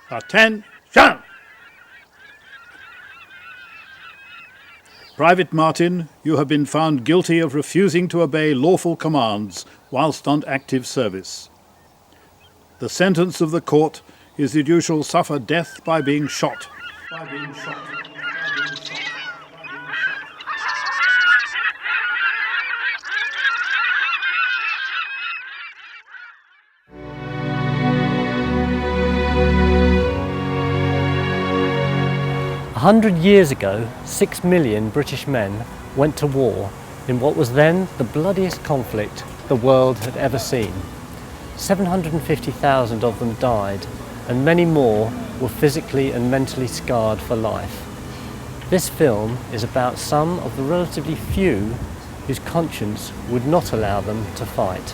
Attention! Private Martin, you have been found guilty of refusing to obey lawful commands whilst on active service. The sentence of the court is that you shall suffer death by being shot. 100 years ago, 6 million British men went to war in what was then the bloodiest conflict the world had ever seen. 750,000 of them died, and many more were physically and mentally scarred for life. This film is about some of the relatively few whose conscience would not allow them to fight.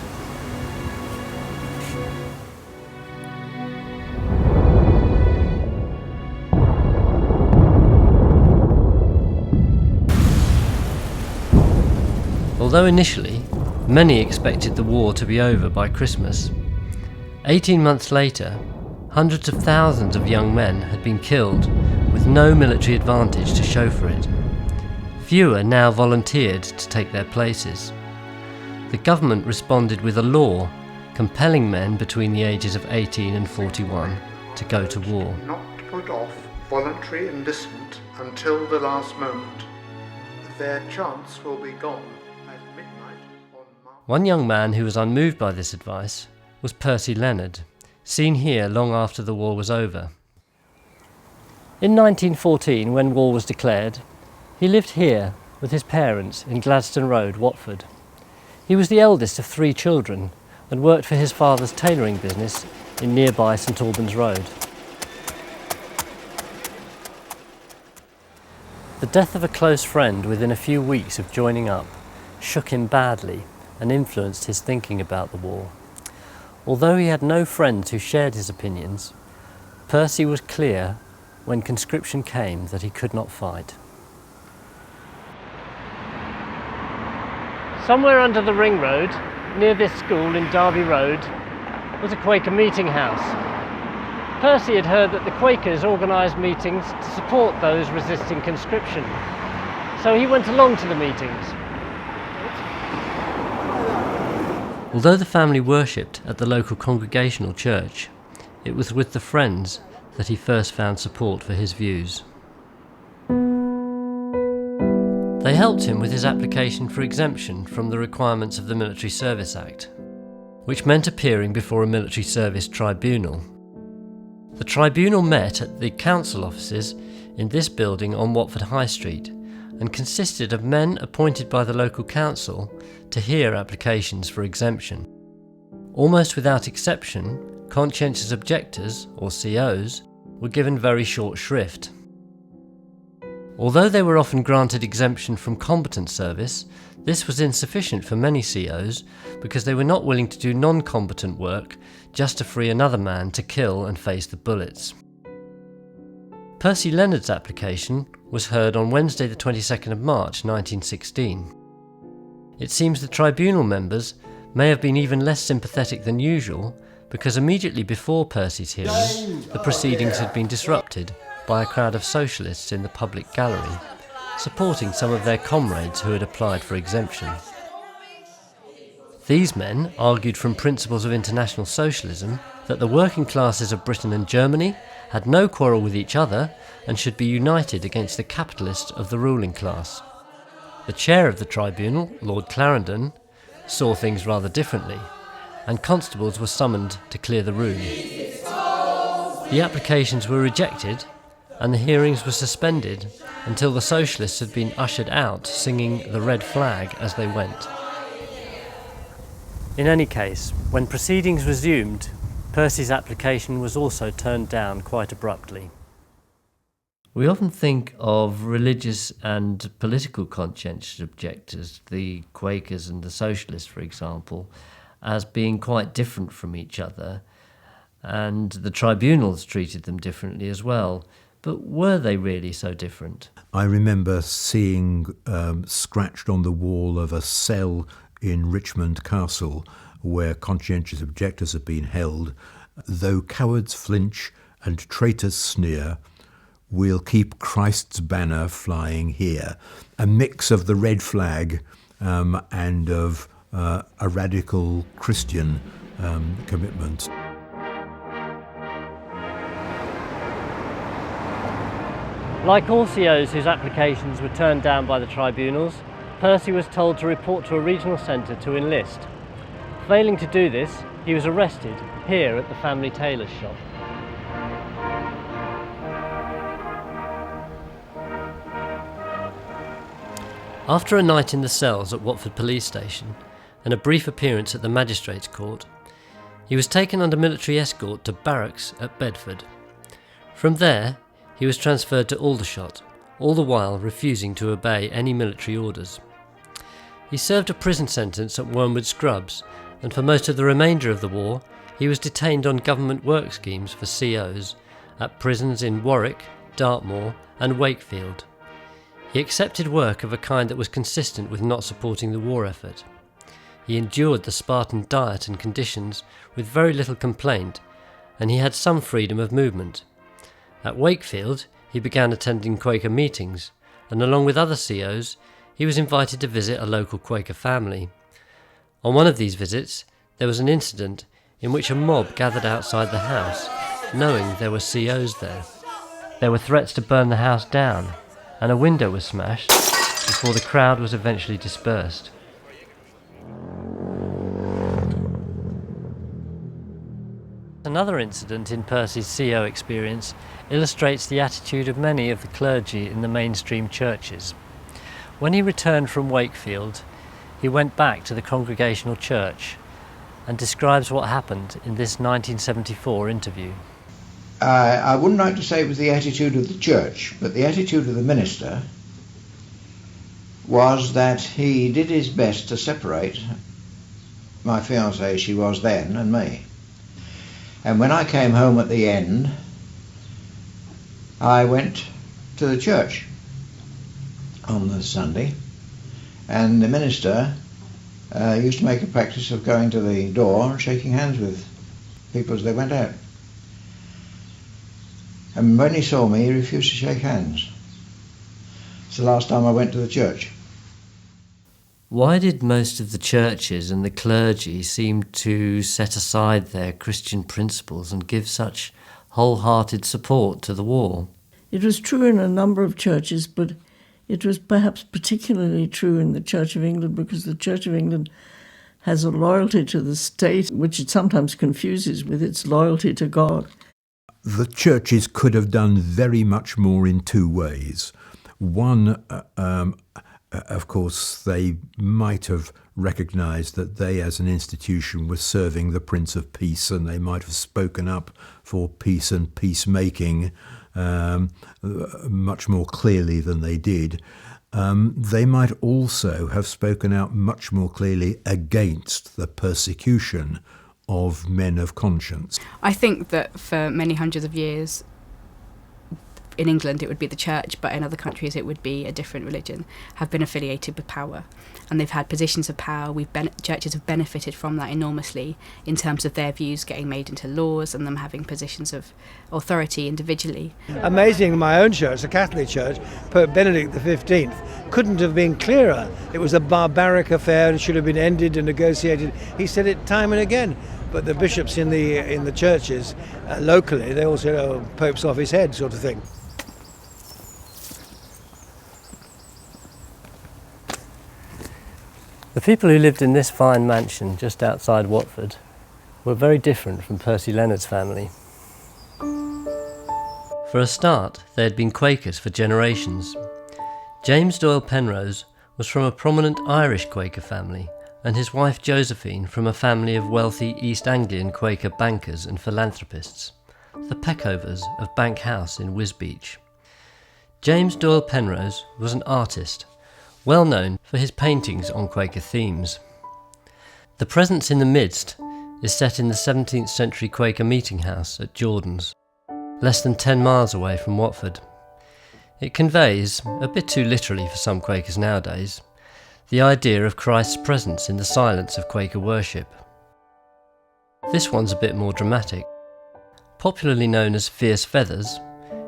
Although initially, many expected the war to be over by Christmas, 18 months later, hundreds of thousands of young men had been killed with no military advantage to show for it. Fewer now volunteered to take their places. The government responded with a law compelling men between the ages of 18 and 41 to go to war. Not put off voluntary enlistment until the last moment. Their chance will be gone. One young man who was unmoved by this advice was Percy Leonard, seen here long after the war was over. In 1914, when war was declared, he lived here with his parents in Gladstone Road, Watford. He was the eldest of 3 children and worked for his father's tailoring business in nearby St Albans Road. The death of a close friend within a few weeks of joining up shook him badly and influenced his thinking about the war. Although he had no friends who shared his opinions, Percy was clear when conscription came that he could not fight. Somewhere under the ring road, near this school in Derby Road, was a Quaker meeting house. Percy had heard that the Quakers organised meetings to support those resisting conscription, so he went along to the meetings. Although the family worshipped at the local congregational church, it was with the Friends that he first found support for his views. They helped him with his application for exemption from the requirements of the Military Service Act, which meant appearing before a military service tribunal. The tribunal met at the council offices in this building on Watford High Street and consisted of men appointed by the local council to hear applications for exemption. Almost without exception, conscientious objectors, or COs, were given very short shrift. Although they were often granted exemption from combatant service, this was insufficient for many COs because they were not willing to do non-combatant work just to free another man to kill and face the bullets. Percy Leonard's application was heard on Wednesday the 22nd of March 1916. It seems the tribunal members may have been even less sympathetic than usual because immediately before Percy's hearing, the proceedings had been disrupted by a crowd of socialists in the public gallery, supporting some of their comrades who had applied for exemption. These men argued from principles of international socialism that the working classes of Britain and Germany had no quarrel with each other and should be united against the capitalists of the ruling class. The chair of the tribunal, Lord Clarendon, saw things rather differently, and constables were summoned to clear the room. The applications were rejected, and the hearings were suspended until the socialists had been ushered out singing the red flag as they went. In any case, when proceedings resumed, Percy's application was also turned down quite abruptly. We often think of religious and political conscientious objectors, the Quakers and the Socialists, for example, as being quite different from each other, and the tribunals treated them differently as well. But were they really so different? I remember seeing scratched on the wall of a cell in Richmond Castle where conscientious objectors had been held, though cowards flinch and traitors sneer, we'll keep Christ's banner flying here. A mix of the red flag and of a radical Christian commitment. Like all COs whose applications were turned down by the tribunals, Percy was told to report to a regional centre to enlist. Failing to do this, he was arrested here at the family tailor's shop. After a night in the cells at Watford Police Station and a brief appearance at the Magistrates' Court, he was taken under military escort to barracks at Bedford. From there, he was transferred to Aldershot, all the while refusing to obey any military orders. He served a prison sentence at Wormwood Scrubs, and for most of the remainder of the war, he was detained on government work schemes for COs at prisons in Warwick, Dartmoor and Wakefield. He accepted work of a kind that was consistent with not supporting the war effort. He endured the Spartan diet and conditions with very little complaint, and he had some freedom of movement. At Wakefield, he began attending Quaker meetings, and along with other COs, he was invited to visit a local Quaker family. On one of these visits, there was an incident in which a mob gathered outside the house, knowing there were COs there. There were threats to burn the house down, and a window was smashed before the crowd was eventually dispersed. Another incident in Percy's CO experience illustrates the attitude of many of the clergy in the mainstream churches. When he returned from Wakefield, he went back to the Congregational Church and describes what happened in this 1974 interview. I wouldn't like to say it was the attitude of the church, but the attitude of the minister was that he did his best to separate my fiancée, she was then, and me. And when I came home at the end, I went to the church on the Sunday, and the minister used to make a practice of going to the door and shaking hands with people as they went out. And when he saw me, he refused to shake hands. It's the last time I went to the church. Why did most of the churches and the clergy seem to set aside their Christian principles and give such wholehearted support to the war? It was true in a number of churches, but it was perhaps particularly true in the Church of England, because the Church of England has a loyalty to the state, which it sometimes confuses with its loyalty to God. The churches could have done very much more in two ways. One, of course, they might have recognised that they as an institution were serving the Prince of Peace, and they might have spoken up for peace and peacemaking much more clearly than they did. They might also have spoken out much more clearly against the persecution of men of conscience. I think that for many hundreds of years, in England it would be the church, but in other countries it would be a different religion, have been affiliated with power, and they've had positions of power. Churches have benefited from that enormously in terms of their views getting made into laws and them having positions of authority individually. Amazing, my own church, the Catholic Church, Pope Benedict XV, couldn't have been clearer. It was a barbaric affair and should have been ended and negotiated. He said it time and again. But the bishops in the churches locally, they all said, "Oh, Pope's off his head," sort of thing. The people who lived in this fine mansion just outside Watford were very different from Percy Leonard's family. For a start, they had been Quakers for generations. James Doyle Penrose was from a prominent Irish Quaker family, and his wife Josephine from a family of wealthy East Anglian Quaker bankers and philanthropists, the Peckovers of Bank House in Wisbech. James Doyle Penrose was an artist, well known for his paintings on Quaker themes. The Presence in the Midst is set in the 17th century Quaker meeting house at Jordan's, less than 10 miles away from Watford. It conveys, a bit too literally for some Quakers nowadays, the idea of Christ's presence in the silence of Quaker worship. This one's a bit more dramatic. Popularly known as Fierce Feathers,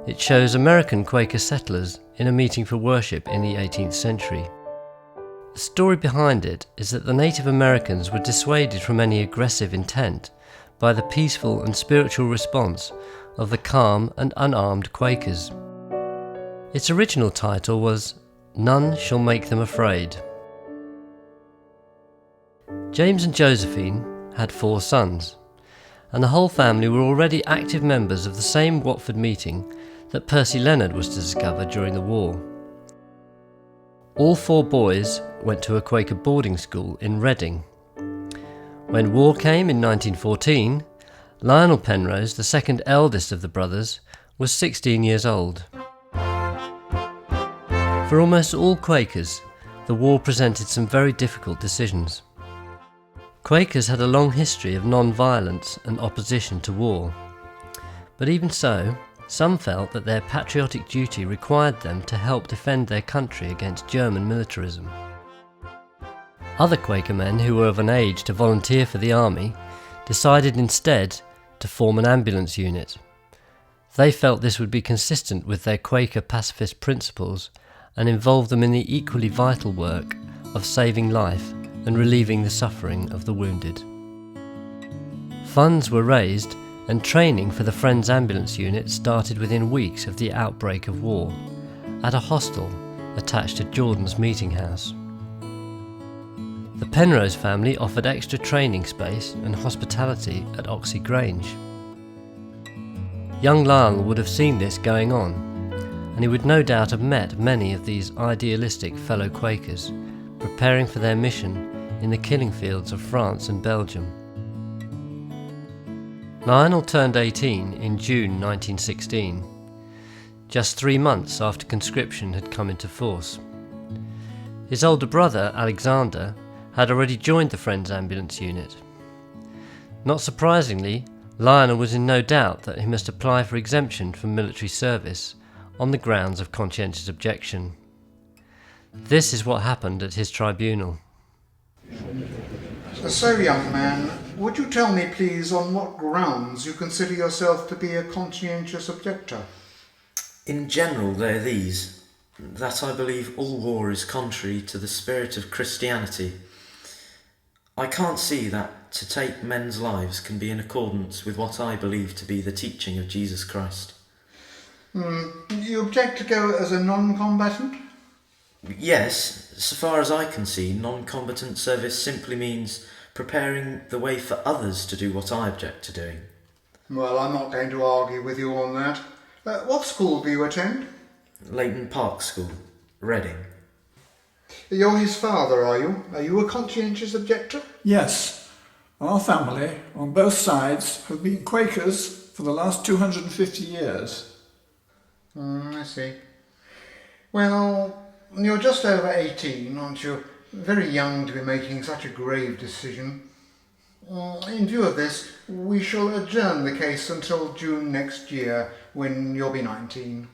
it shows American Quaker settlers in a meeting for worship in the 18th century. The story behind it is that the Native Americans were dissuaded from any aggressive intent by the peaceful and spiritual response of the calm and unarmed Quakers. Its original title was None Shall Make Them Afraid. James and Josephine had 4 sons, and the whole family were already active members of the same Watford meeting that Percy Leonard was to discover during the war. All 4 boys went to a Quaker boarding school in Reading. When war came in 1914, Lionel Penrose, the second eldest of the brothers, was 16 years old. For almost all Quakers, the war presented some very difficult decisions. Quakers had a long history of non-violence and opposition to war. But even so, some felt that their patriotic duty required them to help defend their country against German militarism. Other Quaker men who were of an age to volunteer for the army decided instead to form an ambulance unit. They felt this would be consistent with their Quaker pacifist principles and involve them in the equally vital work of saving life and relieving the suffering of the wounded. Funds were raised and training for the Friends Ambulance Unit started within weeks of the outbreak of war, at a hostel attached to Jordan's meeting house. The Penrose family offered extra training space and hospitality at Oxley Grange. Young Lionel would have seen this going on, and he would no doubt have met many of these idealistic fellow Quakers, preparing for their mission in the killing fields of France and Belgium. Lionel turned 18 in June 1916, just 3 months after conscription had come into force. His older brother, Alexander, had already joined the Friends Ambulance Unit. Not surprisingly, Lionel was in no doubt that he must apply for exemption from military service on the grounds of conscientious objection. This is what happened at his tribunal. So, young man, would you tell me, please, on what grounds you consider yourself to be a conscientious objector? In general, they are these: that I believe all war is contrary to the spirit of Christianity. I can't see that to take men's lives can be in accordance with what I believe to be the teaching of Jesus Christ. You object to go as a non-combatant? Yes, so far as I can see, non-combatant service simply means preparing the way for others to do what I object to doing. Well, I'm not going to argue with you on that. What school do you attend? Leighton Park School, Reading. You're his father, are you? Are you a conscientious objector? Yes. Our family, on both sides, have been Quakers for the last 250 years. I see. Well, you're just over 18, aren't you? Very young to be making such a grave decision. In view of this, we shall adjourn the case until June next year, when you'll be 19.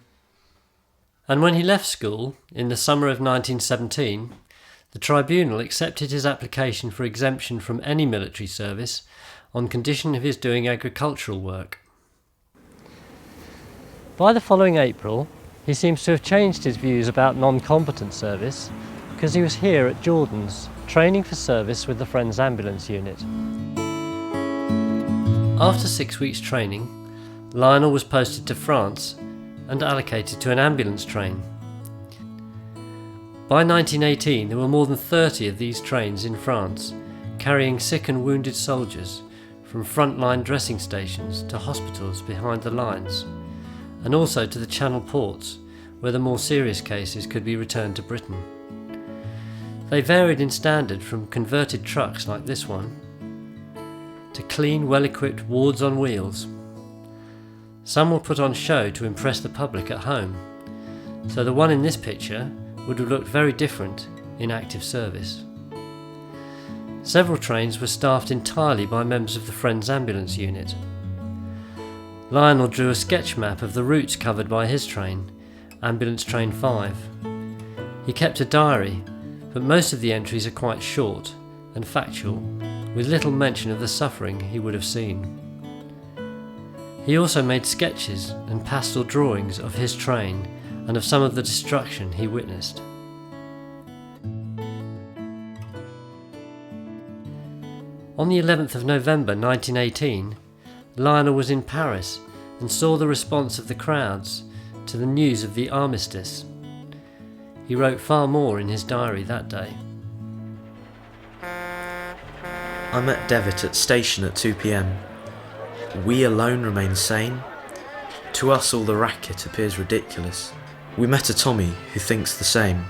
And when he left school, in the summer of 1917, the tribunal accepted his application for exemption from any military service on condition of his doing agricultural work. By the following April, he seems to have changed his views about non-combatant service because he was here at Jordan's, training for service with the Friends Ambulance Unit. After 6 weeks training, Lionel was posted to France and allocated to an ambulance train. By 1918, there were more than 30 of these trains in France, carrying sick and wounded soldiers from frontline dressing stations to hospitals behind the lines, and also to the Channel ports, where the more serious cases could be returned to Britain. They varied in standard from converted trucks like this one, to clean, well-equipped wards on wheels. Some were put on show to impress the public at home, so the one in this picture would have looked very different in active service. Several trains were staffed entirely by members of the Friends Ambulance Unit. Lionel drew a sketch map of the routes covered by his train, Ambulance Train 5. He kept a diary, but most of the entries are quite short and factual, with little mention of the suffering he would have seen. He also made sketches and pastel drawings of his train and of some of the destruction he witnessed. On the 11th of November 1918, Lionel was in Paris and saw the response of the crowds to the news of the armistice. He wrote far more in his diary that day. I met Devitt at station at 2 p.m. We alone remain sane? To us all the racket appears ridiculous. We met a Tommy who thinks the same.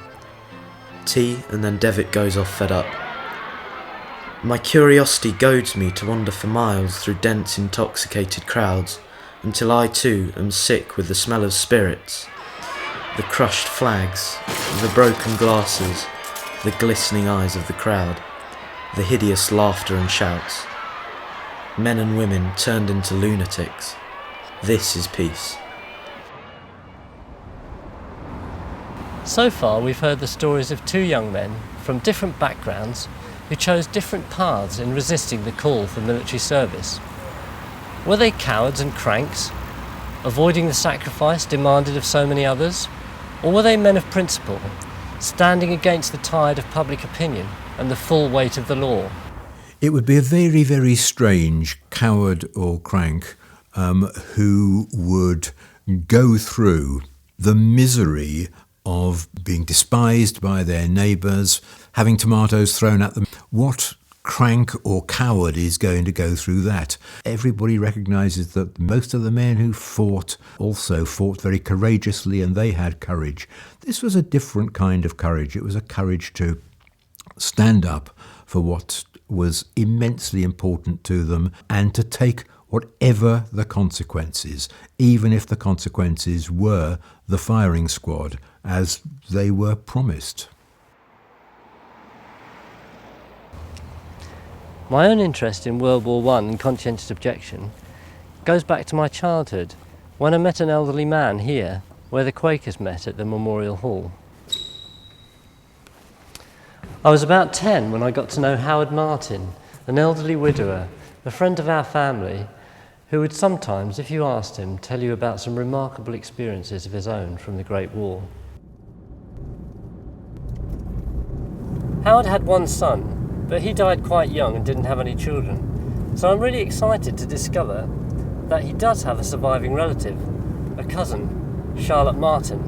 Tea, and then Devitt goes off fed up. My curiosity goads me to wander for miles through dense intoxicated crowds until I too am sick with the smell of spirits, the crushed flags, the broken glasses, the glistening eyes of the crowd, the hideous laughter and shouts. Men and women turned into lunatics. This is peace. So far we've heard the stories of two young men from different backgrounds who chose different paths in resisting the call for military service. Were they cowards and cranks, avoiding the sacrifice demanded of so many others? Or were they men of principle, standing against the tide of public opinion and the full weight of the law? It would be a very, very strange coward or crank who would go through the misery of being despised by their neighbours, having tomatoes thrown at them. What crank or coward is going to go through that? Everybody recognises that most of the men who fought also fought very courageously, and they had courage. This was a different kind of courage. It was a courage to stand up for what was immensely important to them and to take whatever the consequences, even if the consequences were the firing squad, as they were promised. My own interest in World War I and conscientious objection goes back to my childhood, when I met an elderly man here, where the Quakers met at the Memorial Hall. I was about 10 when I got to know Howard Martin, an elderly widower, a friend of our family, who would sometimes, if you asked him, tell you about some remarkable experiences of his own from the Great War. Howard had one son, but he died quite young and didn't have any children. So I'm really excited to discover that he does have a surviving relative, a cousin, Charlotte Martin,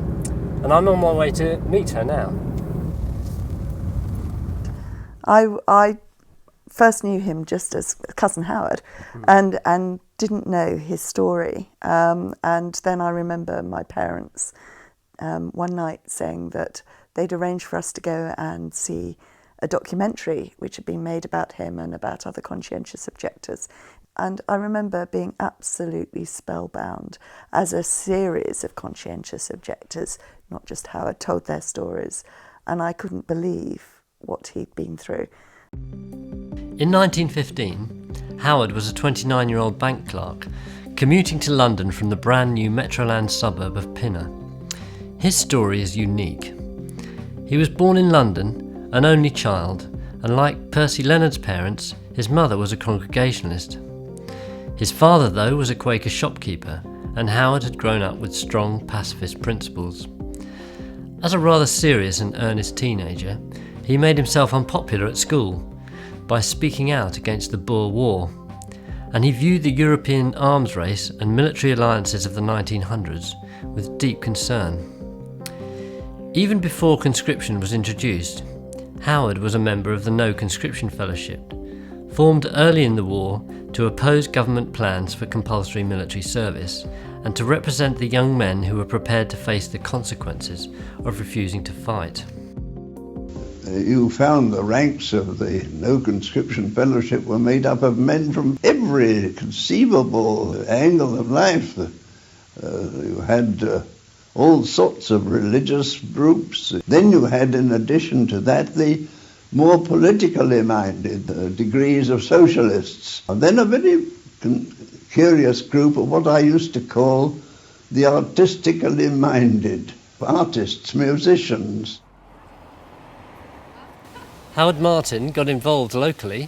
and I'm on my way to meet her now. I first knew him just as Cousin Howard, and didn't know his story. And then I remember my parents one night saying that they'd arranged for us to go and see a documentary which had been made about him and about other conscientious objectors. And I remember being absolutely spellbound as a series of conscientious objectors, not just Howard, told their stories. And I couldn't believe what he'd been through. In 1915, Howard was a 29-year-old bank clerk commuting to London from the brand new Metroland suburb of Pinner. His story is unique. He was born in London, an only child, and like Percy Leonard's parents, his mother was a Congregationalist. His father, though, was a Quaker shopkeeper, and Howard had grown up with strong pacifist principles. As a rather serious and earnest teenager, he made himself unpopular at school by speaking out against the Boer War, and he viewed the European arms race and military alliances of the 1900s with deep concern. Even before conscription was introduced, Howard was a member of the No Conscription Fellowship, formed early in the war to oppose government plans for compulsory military service and to represent the young men who were prepared to face the consequences of refusing to fight. You found the ranks of the No Conscription Fellowship were made up of men from every conceivable angle of life. You had all sorts of religious groups. Then you had, in addition to that, the more politically minded degrees of socialists. And then a very curious group of what I used to call the artistically minded, artists, musicians. Howard Martin got involved locally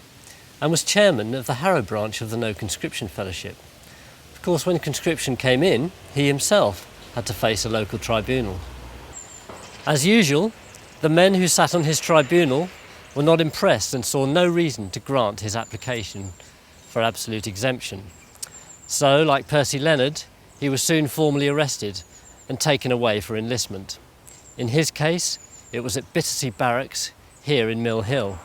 and was chairman of the Harrow branch of the No Conscription Fellowship. Of course, when conscription came in, he himself had to face a local tribunal. As usual, the men who sat on his tribunal were not impressed and saw no reason to grant his application for absolute exemption. So, like Percy Leonard, he was soon formally arrested and taken away for enlistment. In his case, it was at Battersea Barracks, here in Mill Hill.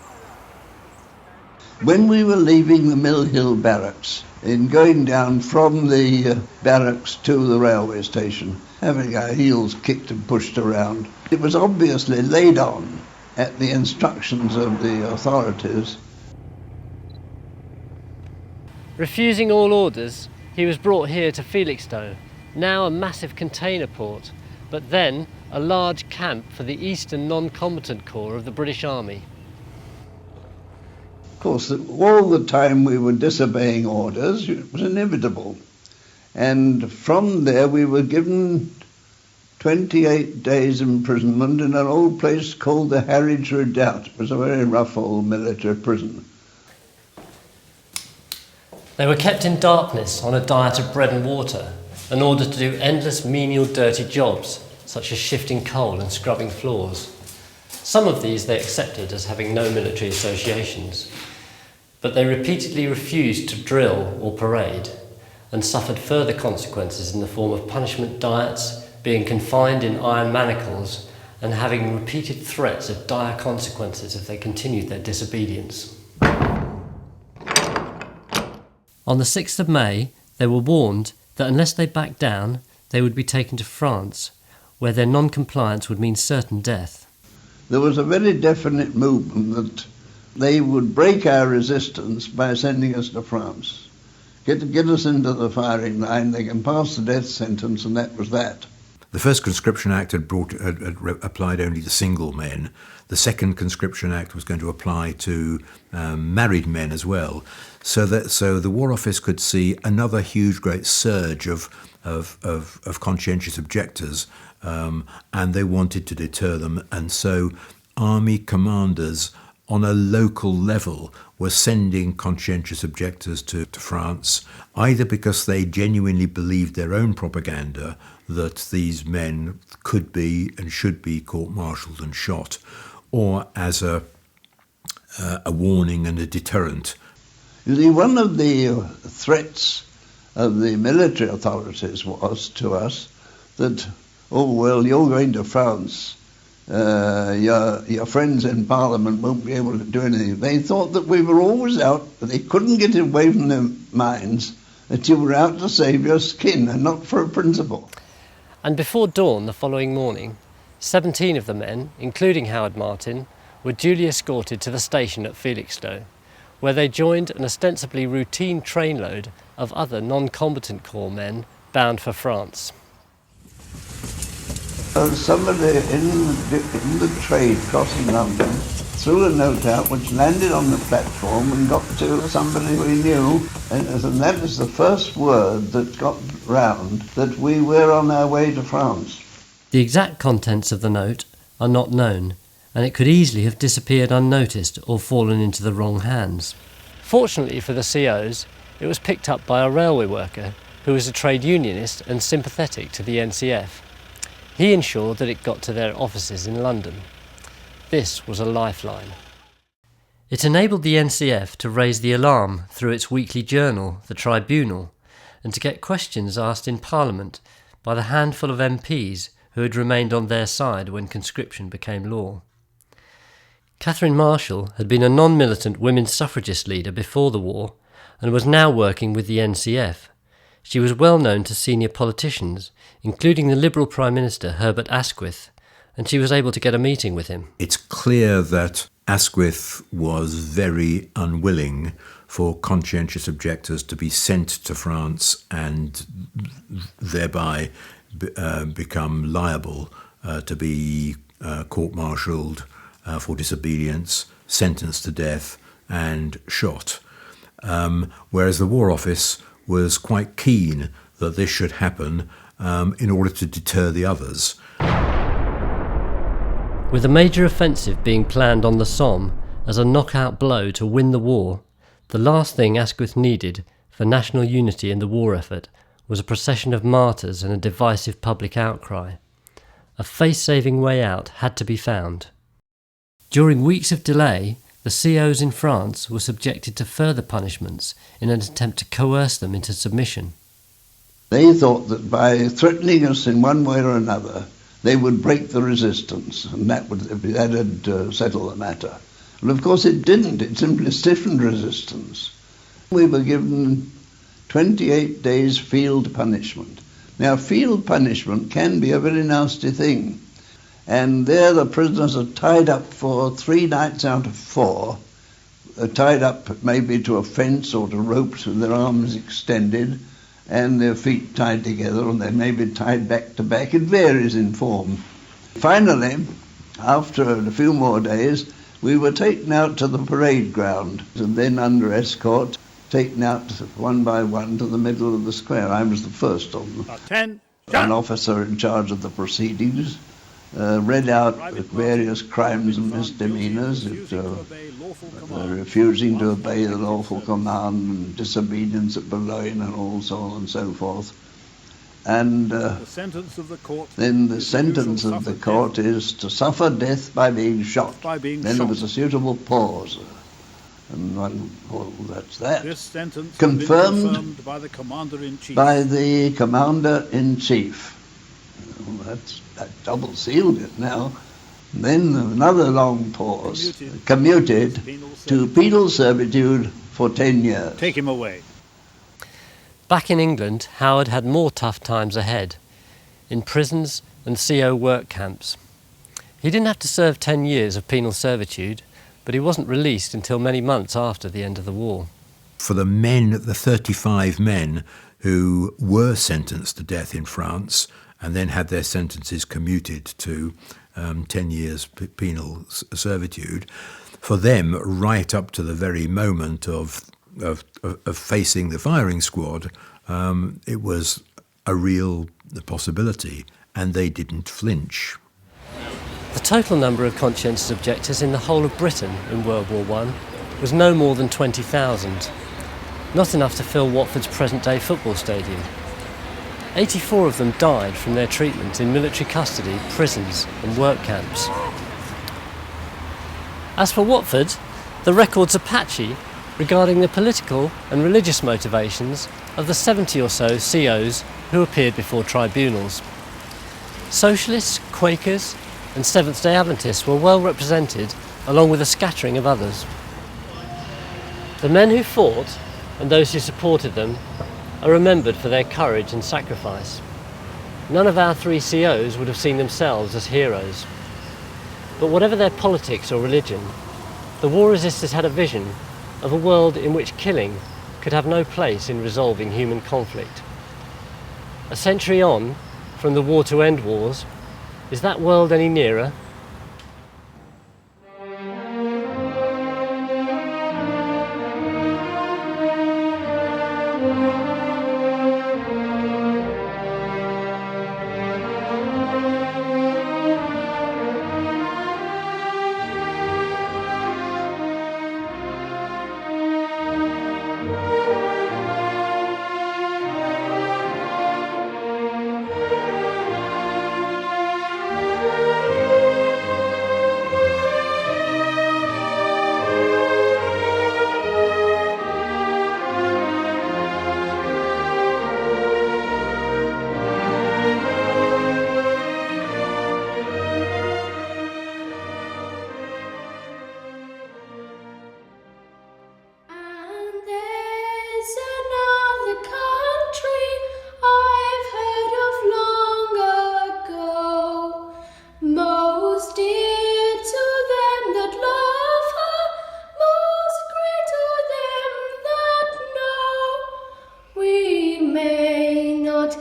When we were leaving the Mill Hill Barracks, in going down from the barracks to the railway station, having our heels kicked and pushed around, it was obviously laid on at the instructions of the authorities. Refusing all orders, he was brought here to Felixstowe, now a massive container port, but then a large camp for the Eastern Non-Combatant Corps of the British Army. Of course, all the time we were disobeying orders, it was inevitable. And from there we were given 28 days imprisonment in an old place called the Harwich Redoubt. It was a very rough old military prison. They were kept in darkness on a diet of bread and water and ordered to do endless menial dirty jobs, such as shifting coal and scrubbing floors. Some of these they accepted as having no military associations, but they repeatedly refused to drill or parade and suffered further consequences in the form of punishment diets, being confined in iron manacles and having repeated threats of dire consequences if they continued their disobedience. On the 6th of May, they were warned that unless they backed down, they would be taken to France, where their non-compliance would mean certain death. There was a very definite movement that they would break our resistance by sending us to France. Get us into the firing line, they can pass the death sentence, and that was that. The first Conscription Act had applied only to single men. The second Conscription Act was going to apply to married men as well. So the War Office could see another huge, great surge of conscientious objectors, and they wanted to deter them. And so army commanders on a local level were sending conscientious objectors to France, either because they genuinely believed their own propaganda that these men could be and should be court-martialed and shot, or as a warning and a deterrent. You see, one of the threats of the military authorities was to us that, oh, well, you're going to France, your friends in Parliament won't be able to do anything. They thought that we were always out, but they couldn't get it away from their minds that you were out to save your skin and not for a principle. And before dawn the following morning, 17 of the men, including Howard Martin, were duly escorted to the station at Felixstowe, where they joined an ostensibly routine trainload of other non-combatant corps men bound for France. Somebody in the trade crossing London threw a note out which landed on the platform and got to somebody we knew, and that was the first word that got round that we were on our way to France. The exact contents of the note are not known, and it could easily have disappeared unnoticed or fallen into the wrong hands. Fortunately for the COs, it was picked up by a railway worker who was a trade unionist and sympathetic to the NCF. He ensured that it got to their offices in London. This was a lifeline. It enabled the NCF to raise the alarm through its weekly journal, The Tribunal, and to get questions asked in Parliament by the handful of MPs who had remained on their side when conscription became law. Catherine Marshall had been a non-militant women's suffragist leader before the war and was now working with the NCF. She was well known to senior politicians, including the Liberal Prime Minister Herbert Asquith, and she was able to get a meeting with him. It's clear that Asquith was very unwilling for conscientious objectors to be sent to France and thereby become liable to be court-martialed for disobedience, sentenced to death and shot. Whereas the War Office was quite keen that this should happen in order to deter the others. With a major offensive being planned on the Somme as a knockout blow to win the war, the last thing Asquith needed for national unity in the war effort was a procession of martyrs and a divisive public outcry. A face-saving way out had to be found. During weeks of delay, the COs in France were subjected to further punishments in an attempt to coerce them into submission. They thought that by threatening us in one way or another, they would break the resistance, and that had settled the matter. Well, of course it didn't. It simply stiffened resistance. We were given 28 days field punishment. Now, field punishment can be a very nasty thing. And there the prisoners are tied up for 3 nights out of 4, tied up maybe to a fence or to ropes with their arms extended and their feet tied together, and they may be tied back to back. It varies in form. Finally, after a few more days, we were taken out to the parade ground and then under escort taken out one by one to the middle of the square. I was the first of them. An officer in charge of the proceedings read out various crimes and misdemeanours, refusing to obey the lawful command and disobedience at Boulogne and all so on and so forth. And then the sentence of the court is to suffer death by being shot. Then there was a suitable pause. And that's that. This sentence confirmed by the Commander-in-Chief. By the Commander-in-Chief. That double sealed it now. And then another long pause. Commuted to penal servitude for 10 years. Take him away. Back in England, Howard had more tough times ahead, in prisons and CO work camps. He didn't have to serve 10 years of penal servitude, but he wasn't released until many months after the end of the war. For the 35 men who were sentenced to death in France and then had their sentences commuted to 10 years penal servitude, for them, right up to the very moment of facing the firing squad, it was a real possibility, and they didn't flinch. The total number of conscientious objectors in the whole of Britain in World War I was no more than 20,000, not enough to fill Watford's present-day football stadium. 84 of them died from their treatment in military custody, prisons and work camps. As for Watford, the records are patchy regarding the political and religious motivations of the 70 or so COs who appeared before tribunals. Socialists, Quakers and Seventh-day Adventists were well represented, along with a scattering of others. The men who fought and those who supported them are remembered for their courage and sacrifice. None of our 3 COs would have seen themselves as heroes. But whatever their politics or religion, the war resisters had a vision of a world in which killing could have no place in resolving human conflict. A century on, from the war to end wars, is that world any nearer?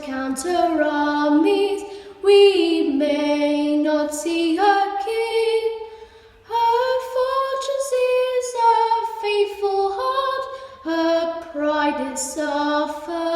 Counter armies, we may not see her king. Her fortress is a faithful heart, her pride is suffered.